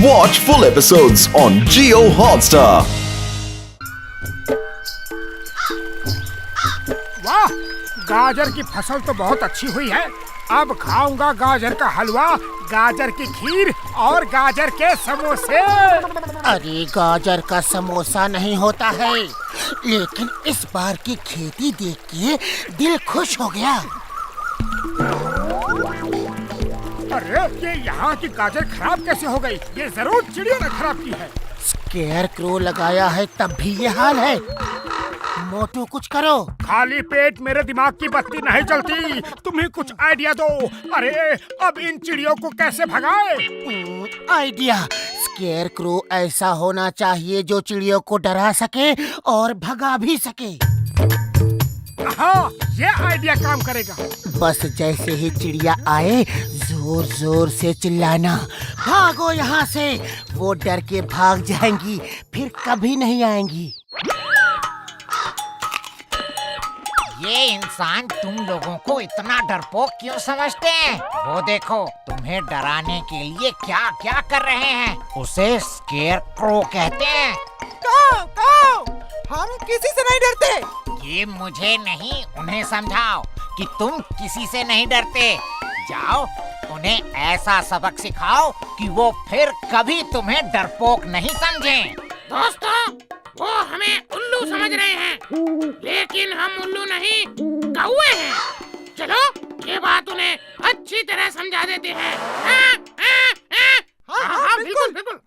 Watch full episodes on Jio Hotstar. वाह, गाजर की फसल तो बहुत अच्छी हुई है। अब खाऊंगा गाजर का हलवा, गाजर की खीर और गाजर के समोसे। अरे गाजर का समोसा नहीं होता है, लेकिन इस बार की खेती देख के दिल खुश हो गया। अरे ये यहाँ की गाजर खराब कैसे हो गई? ये जरूर चिड़ियों ने खराब की है। स्केयर क्रो लगाया है तब भी ये हाल है। मोटू कुछ करो। खाली पेट मेरे दिमाग की बत्ती नहीं जलती, तुम ही कुछ आइडिया दो। अरे अब इन चिड़ियों को कैसे भगाए? आइडिया, स्केयर क्रो ऐसा होना चाहिए जो चिड़ियों को डरा सके और भगा भी सके। हाँ, ये आइडिया काम करेगा। बस जैसे ही चिड़िया आए जोर जोर से चिल्लाना, भागो यहाँ से। वो डर के भाग जाएंगी, फिर कभी नहीं आएंगी। ये इंसान तुम लोगों को इतना डरपोक क्यों समझते हैं? वो देखो, तुम्हें डराने के लिए क्या क्या कर रहे हैं। उसे स्केयर क्रो कहते हैं। हम किसी से नहीं डरते। ये मुझे नहीं, उन्हें समझाओ कि तुम किसी से नहीं डरते। जाओ, उन्हें ऐसा सबक सिखाओ कि वो फिर कभी तुम्हें डरपोक नहीं समझें। दोस्तों, वो हमें उल्लू समझ रहे हैं, लेकिन हम उल्लू नहीं, कौवे हैं। चलो, ये बात उन्हें अच्छी तरह समझा देते हैं। हाँ, बिल्कुल बिल्कुल।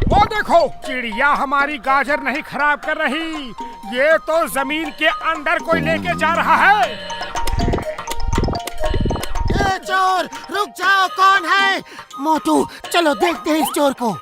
वो देखो, चिड़िया हमारी गाजर नहीं खराब कर रही, ये तो जमीन के अंदर कोई लेके जा रहा है। ए चोर, रुक जाओ, कौन है? मोटू, चलो देखते हैं इस चोर को।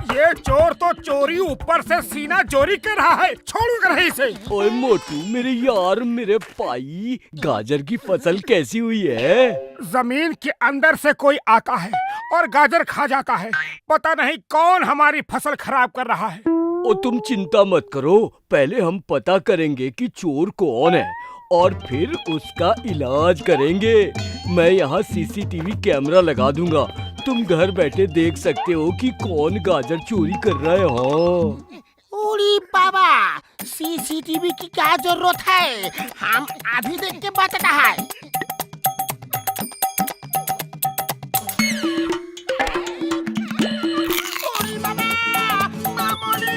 ये चोर तो चोरी ऊपर से सीना चोरी कर रहा है, छोड़ूंगा नहीं इसे। ओए मोटू, मेरे यार, मेरे भाई, गाजर की फसल कैसी हुई है? जमीन के अंदर से कोई आता है और गाजर खा जाता है। पता नहीं कौन हमारी फसल खराब कर रहा है। ओ तुम चिंता मत करो, पहले हम पता करेंगे कि चोर कौन है और फिर उसका इलाज करेंगे। मैं यहाँ सीसीटीवी कैमरा लगा दूंगा, तुम घर बैठे देख सकते हो कि कौन गाजर चोरी कर रहा है। हाँ, ओरी बाबा, सीसीटीवी की क्या जरूरत है? हम अभी देख के बताता है। ओरी बाबा, मामूली,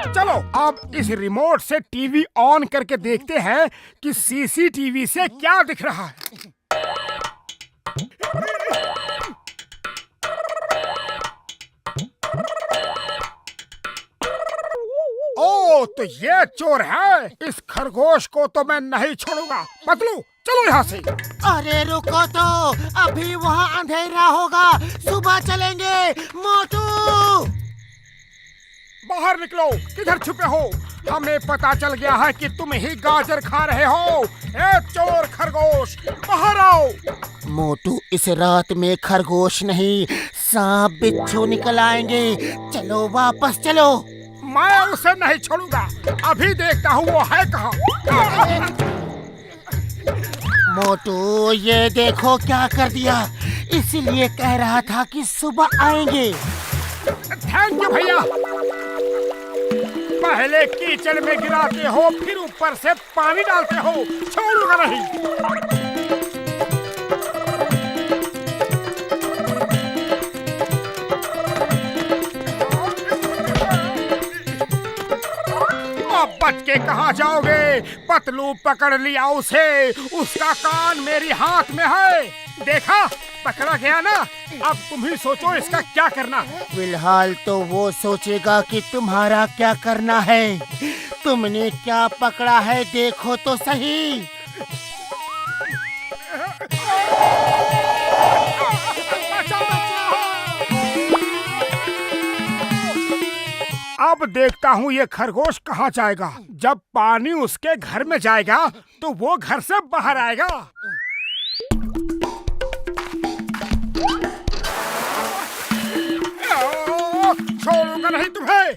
चलो अब इस रिमोट से टीवी ऑन करके देखते हैं कि सीसीटीवी से क्या दिख रहा है। ओ, तो ये चोर है। इस खरगोश को तो मैं नहीं छोड़ूंगा। पतलू, चलो यहाँ से। अरे रुको तो, अभी वहाँ अंधेरा होगा, सुबह चलेंगे। मोटू, बाहर निकलो, किधर छुपे हो? हमें पता चल गया है कि तुम ही गाजर खा रहे हो। ए चोर खरगोश, बाहर आओ। मोटू, इस रात में खरगोश नहीं, सांप बिच्छू निकल आएंगे। चलो वापस चलो। मैं उसे नहीं छोड़ूंगा, अभी देखता हूँ वो है कहाँ। मोटू, ये देखो क्या कर दिया। इसीलिए कह रहा था कि सुबह आएंगे। थैंक यू भैया। पहले कीचड़ में गिराते हो, फिर ऊपर से पानी डालते हो, छोड़ूंगा नहीं। अब बच के कहाँ जाओगे? पतलू पकड़ लिया उसे, उसका कान मेरी हाथ में है। देखा, पकड़ा गया ना, अब तुम ही सोचो इसका क्या करना है। फिलहाल तो वो सोचेगा कि तुम्हारा क्या करना है। तुमने क्या पकड़ा है देखो तो सही। अब देखता हूँ ये खरगोश कहाँ जाएगा। जब पानी उसके घर में जाएगा तो वो घर से बाहर आएगा। छोड़ूंगा नहीं तुम्हें।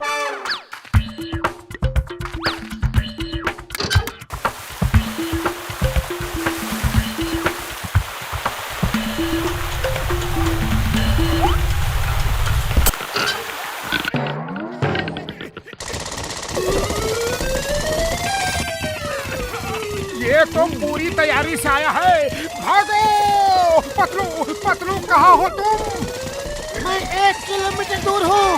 ये तो पूरी तैयारी से आया है। भागो! पतलू पतलू कहाँ हो तुम? मैं 1 किलोमीटर दूर हूँ।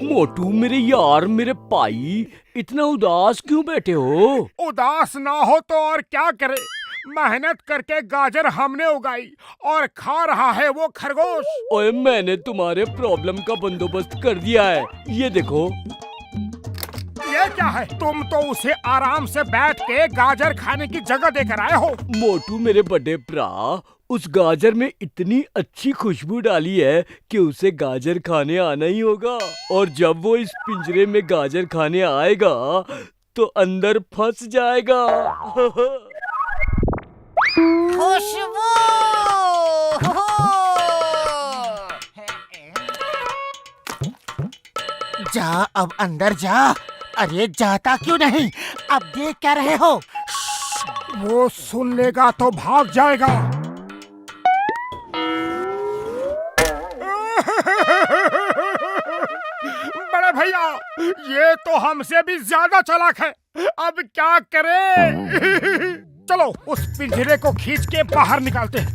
मोटू मेरे यार, मेरे भाई, इतना उदास क्यों बैठे हो? उदास ना हो तो और क्या करे। मेहनत करके गाजर हमने उगाई और खा रहा है वो खरगोश। ओए, मैंने तुम्हारे प्रॉब्लम का बंदोबस्त कर दिया है। ये देखो। ये क्या है? तुम तो उसे आराम से बैठ के गाजर खाने की जगह देकर आए हो। मोटू मेरे बड़े भरा, उस गाजर में इतनी अच्छी खुशबू डाली है कि उसे गाजर खाने आना ही होगा। और जब वो इस पिंजरे में गाजर खाने आएगा तो अंदर फंस जाएगा। खुशबू! जा अब अंदर जा। अरे जाता क्यों नहीं? अब देख क्या रहे हो? वो सुन लेगा तो भाग जाएगा। बड़े भैया, ये तो हमसे भी ज्यादा चालाक है। अब क्या करें? चलो उस पिंजरे को खींच के बाहर निकालते हैं।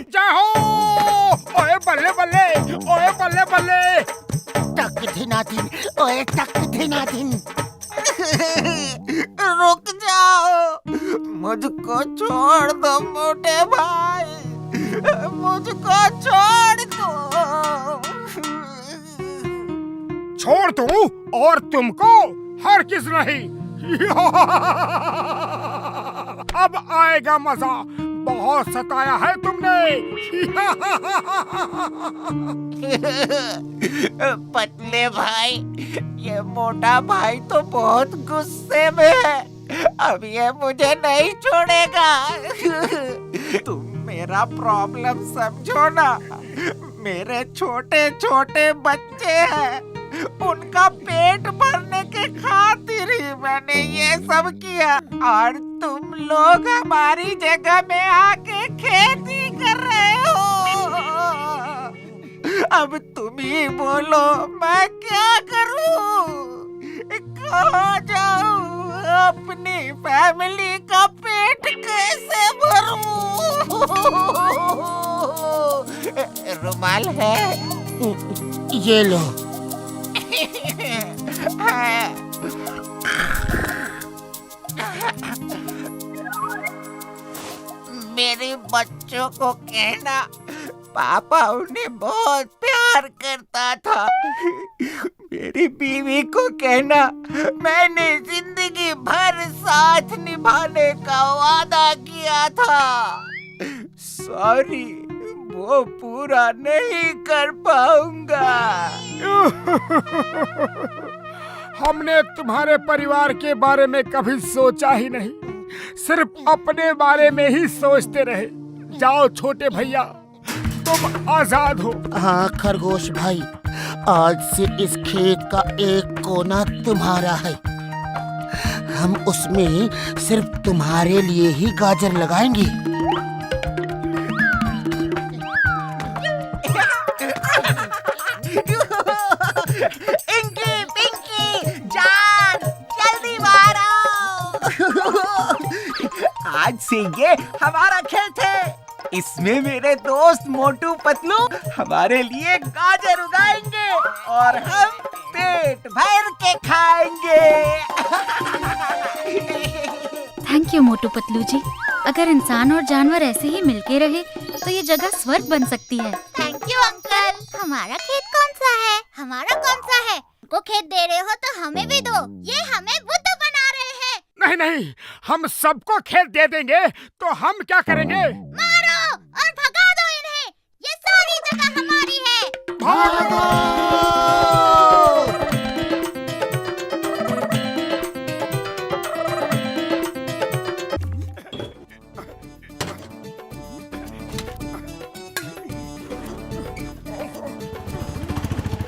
जय हो! ओए बल्ले बल्ले, ओए बल्ले बल्ले। टक धिनाधिन, ओए टक धिनाधिन। रुक जाओ, मुझको छोड़ दो मोटे भाई, मुझको छोड़ दो। छोड़ दूं और तुमको हर किस नहीं। अब आएगा मजा। बहुत सताया है तुमने। पतले भाई, ये मोटा भाई तो बहुत गुस्से में है। अब ये मुझे नहीं छोड़ेगा। तुम मेरा प्रॉब्लम समझो ना। मेरे छोटे छोटे बच्चे हैं, उनका पेट भरने के खातिर ही मैंने ये सब किया। और तुम लोग हमारी जगह में आके खेती कर रहे हो। अब तुम ही बोलो मैं क्या करूं? कहाँ जाऊं? अपनी फैमिली का पेट कैसे भरूं? रुमाल है? ये लो। मेरे बच्चों को कहना पापा उन्हें बहुत प्यार करता था। मेरी बीवी को कहना मैंने जिंदगी भर साथ निभाने का वादा किया था। सॉरी, वो पूरा नहीं कर पाऊंगा। हमने तुम्हारे परिवार के बारे में कभी सोचा ही नहीं, सिर्फ अपने बारे में ही सोचते रहे। जाओ छोटे भैया, तुम आजाद हो। हाँ खरगोश भाई, आज से इस खेत का एक कोना तुम्हारा है। हम उसमें सिर्फ तुम्हारे लिए ही गाजर लगाएंगे। इंकी, पिंकी, जान, जल्दी बाहर आओ। आज से ये हमारा खेत है। इसमें मेरे दोस्त मोटू पतलू हमारे लिए गाजर उगाएंगे और हम पेट भर के खाएंगे। थैंक यू मोटू पतलू जी। अगर इंसान और जानवर ऐसे ही मिलके रहे तो ये जगह स्वर्ग बन सकती है। Thank you uncle. हमारा खेत कौन सा है? हमारा कौन सा है? को खेत दे रहे हो तो हमें भी दो। ये हमें बुद्धू बना रहे हैं। नहीं नहीं, हम सबको खेत दे देंगे तो हम क्या करेंगे? मारो और भगा दो इन्हें। ये सारी जगह हमारी है। भागो!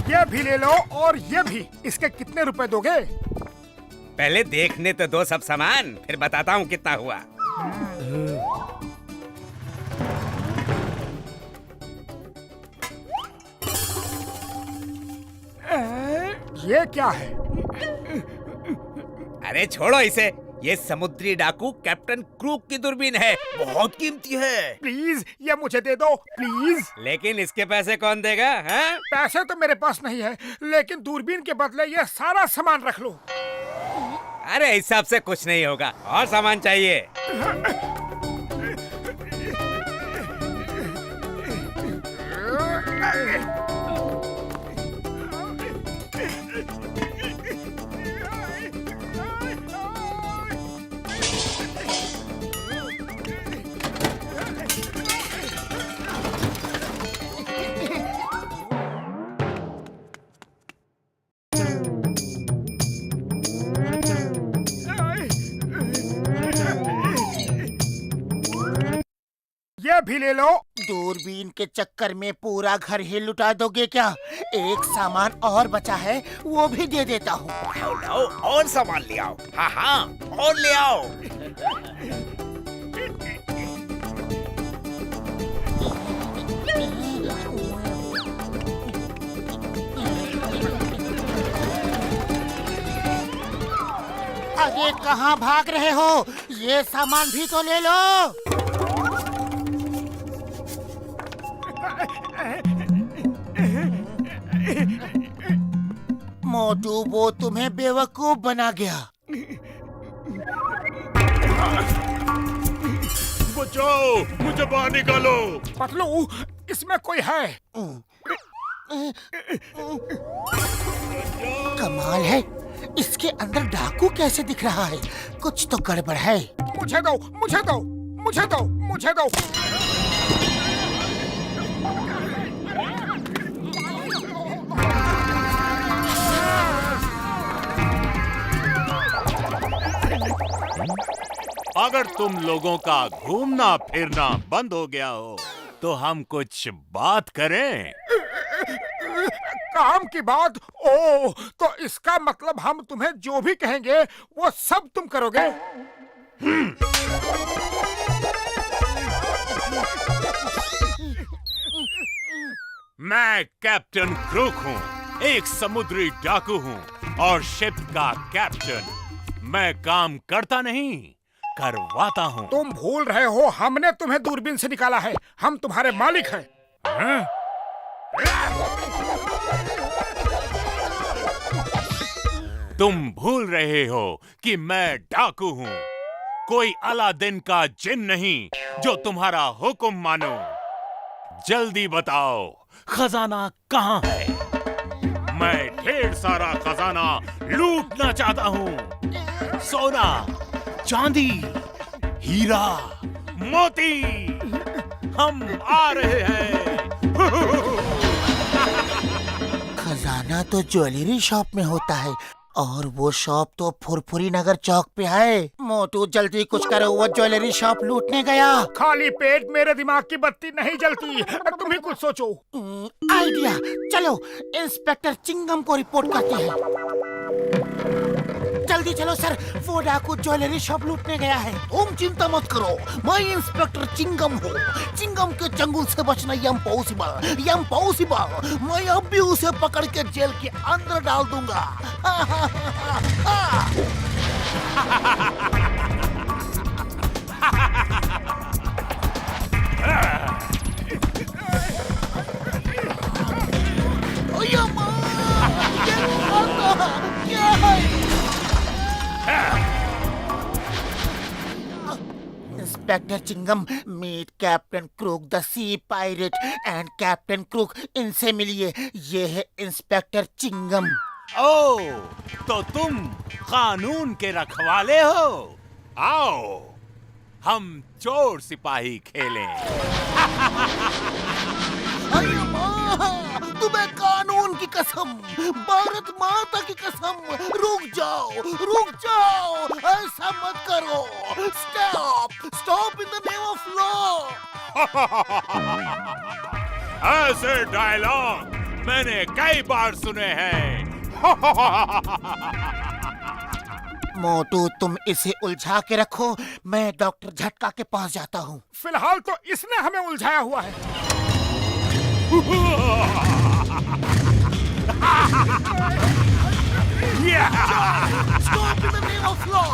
ये भी ले लो और ये भी। इसके कितने रुपए दोगे? पहले देखने तो दो सब सामान, फिर बताता हूँ कितना हुआ। ये क्या है? अरे छोड़ो इसे, ये समुद्री डाकू कैप्टन क्रूक की दूरबीन है, बहुत कीमती है। प्लीज ये मुझे दे दो प्लीज। लेकिन इसके पैसे कौन देगा? हाँ? पैसे तो मेरे पास नहीं है, लेकिन दूरबीन के बदले ये सारा सामान रख लो। अरे हिसाब से कुछ नहीं होगा, और सामान चाहिए। ये भी ले लो। दूरबीन के चक्कर में पूरा घर ही लुटा दोगे क्या? एक सामान और बचा है, वो भी दे देता हूँ। लाओ और सामान ले आओ। हाँ हाँ, और ले आओ। अरे कहाँ भाग रहे हो? ये सामान भी तो ले लो। मोटू वो तुम्हें बेवकूफ बना गया। बचाओ, मुझे बाहर निकालो। पतलू, इसमें कोई है? कमाल है, इसके अंदर डाकू कैसे दिख रहा है? कुछ तो गड़बड़ है। मुझे दो, मुझे दो, मुझे दो, मुझे दो। अगर तुम लोगों का घूमना फिरना बंद हो गया हो तो हम कुछ बात करें। काम की बात? ओ, तो इसका मतलब हम तुम्हें जो भी कहेंगे वो सब तुम करोगे? मैं कैप्टन क्रूक हूँ, एक समुद्री डाकू हूँ और शिप का कैप्टन। मैं काम करता नहीं, करवाता हूँ। तुम भूल रहे हो, हमने तुम्हें दूरबीन से निकाला है। हम तुम्हारे मालिक हैं। हाँ? तुम भूल रहे हो कि मैं डाकू हूँ, कोई अलादीन का जिन नहीं जो तुम्हारा हुक्म मानो। जल्दी बताओ, खजाना कहाँ है? मैं ढेर सारा खजाना लूटना चाहता हूँ। सोना, चांदी, हीरा, मोती, हम आ रहे हैं। खजाना तो ज्वेलरी शॉप में होता है और वो शॉप तो फुरफुरी नगर चौक पे है। मोटू जल्दी कुछ करो, वो ज्वेलरी शॉप लूटने गया। खाली पेट मेरे दिमाग की बत्ती नहीं जलती। तुम ही कुछ सोचो। आइडिया, चलो इंस्पेक्टर चिंगम को रिपोर्ट करते हैं। जल्दी चलो सर, वो डाकू ज्वेलरी शॉप लूटने गया है। तुम चिंता मत करो, मैं इंस्पेक्टर चिंगम हूँ। चिंगम के चंगुल से बचना इम्पॉसिबल, इम्पॉसिबल। मैं अब भी उसे पकड़ के जेल के अंदर डाल दूंगा। Inspector Chingum, meet captain Crook the sea pirate and captain Crook, इनसे मिलिए। ये है इंस्पेक्टर चिंगम। ओ, तो तुम कानून के रखवाले हो? आओ, हम चोर सिपाही खेलें। अरे माँ, तुम्हें कानून की कसम, भारत माता की कसम, रुक जाओ, ऐसा मत करो। Stop in the name of law. ऐसे डायलॉग मैंने कई बार सुने हैं। मोटू, तुम इसे उलझा के रखो, मैं डॉक्टर झटका के पास जाता हूँ। फिलहाल तो इसने हमें उलझाया हुआ है। Stop in the name of law!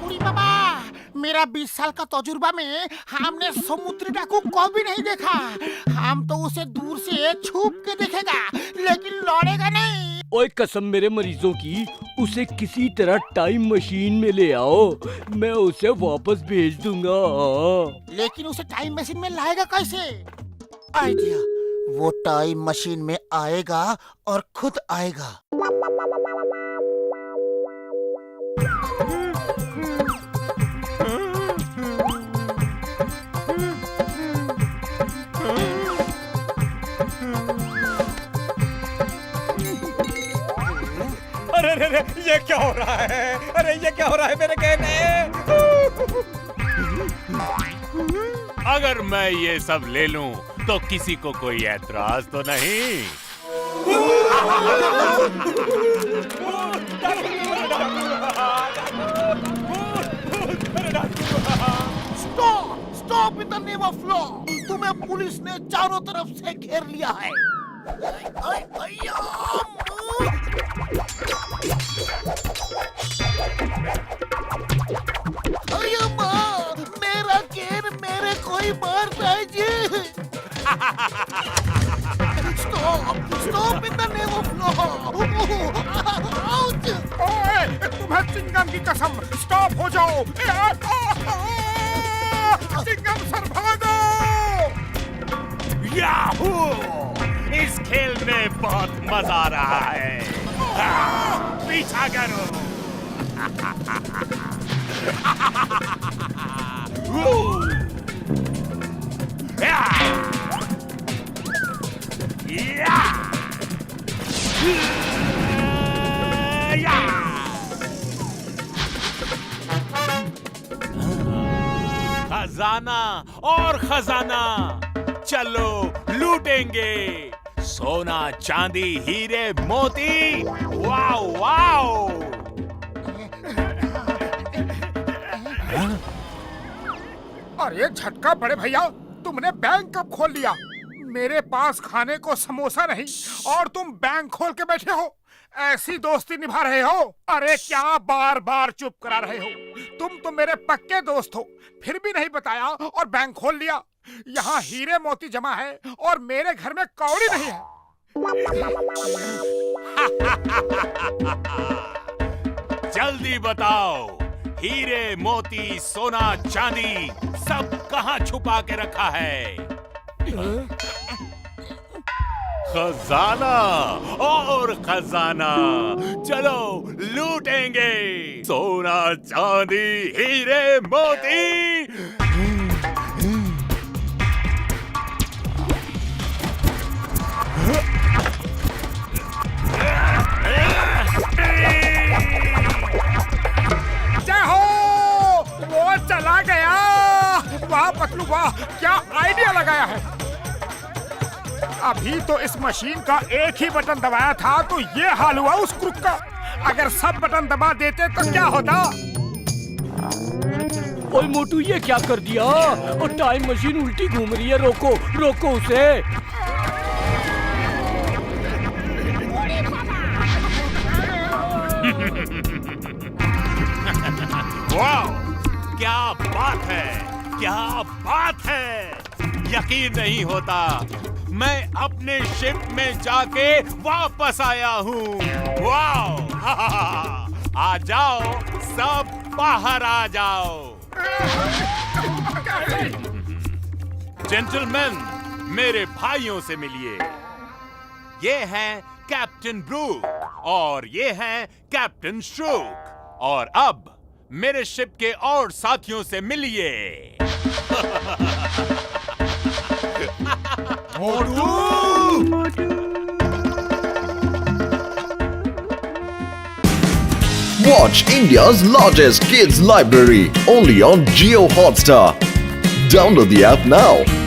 बुढ़ी बाबा, मेरा 20 साल का तजुर्बा में हमने समुद्री डाकू को भी नहीं देखा। हम तो उसे दूर से छुप के देखेगा, लेकिन लौड़ेगा नहीं। ओए कसम मेरे मरीजों की, उसे किसी तरह टाइम मशीन में ले आओ, मैं उसे वापस भेज दूंगा। लेकिन उसे टाइम मशीन में लाएगा कैसे? आइडिया, वो टाइम मशीन में आएगा और खुद आएगा। अरे ये क्या हो रहा है? अरे ये क्या हो रहा है मेरे कहने? अगर मैं ये सब ले लूं तो किसी को कोई ऐतराज तो नहीं? Stop in the name of law. तुम्हें पुलिस ने चारों तरफ से घेर लिया है। अरे माँ, मेरा केर मेरे कोई मारता है जी। Stop in the name of law. ओए, तुम्हें चिंगम की कसम, स्टॉप हो जाओ। चिंगम सर भागो। याहू! इस खेल में बहुत मजा आ रहा है। पीछा करो। खजाना और खजाना, चलो लूटेंगे। सोना, चांदी, हीरे, मोती। Wow wow. अरे झटका बड़े भैया, तुमने बैंक कब खोल लिया? मेरे पास खाने को समोसा नहीं और तुम बैंक खोल के बैठे हो। ऐसी दोस्ती निभा रहे हो? अरे क्या बार बार चुप करा रहे हो? तुम तो मेरे पक्के दोस्त हो, फिर भी नहीं बताया और बैंक खोल लिया। यहाँ हीरे मोती जमा है और मेरे घर में कौड़ी नहीं है। जल्दी बताओ, हीरे, मोती, सोना, चांदी सब कहाँ छुपा के रखा है? खजाना और खजाना, चलो लूटेंगे। सोना, चांदी, हीरे, मोती। जय हो, वो चला गया। वाह पतलू वाह, क्या आइडिया लगाया है। अभी तो इस मशीन का एक ही बटन दबाया था तो ये हाल हुआ उस क्रुक का। अगर सब बटन दबा देते तो क्या होता? ओए मोटू, ये क्या कर दिया? और टाइम मशीन उल्टी घूम रही है, रोको रोको उसे। वाह, क्या बात है, क्या बात है। यकीन नहीं होता, मैं अपने शिप में जाके वापस आया हूँ। वाह, आ जाओ, सब बाहर आ जाओ। जेंटलमैन, मेरे भाइयों से मिलिए। ये हैं कैप्टन ब्रूक और ये हैं कैप्टन श्रूक। और अब मेरे शिप के और साथियों से मिलिए। Watch India's largest kids library only on Jio Hotstar. Download the app now.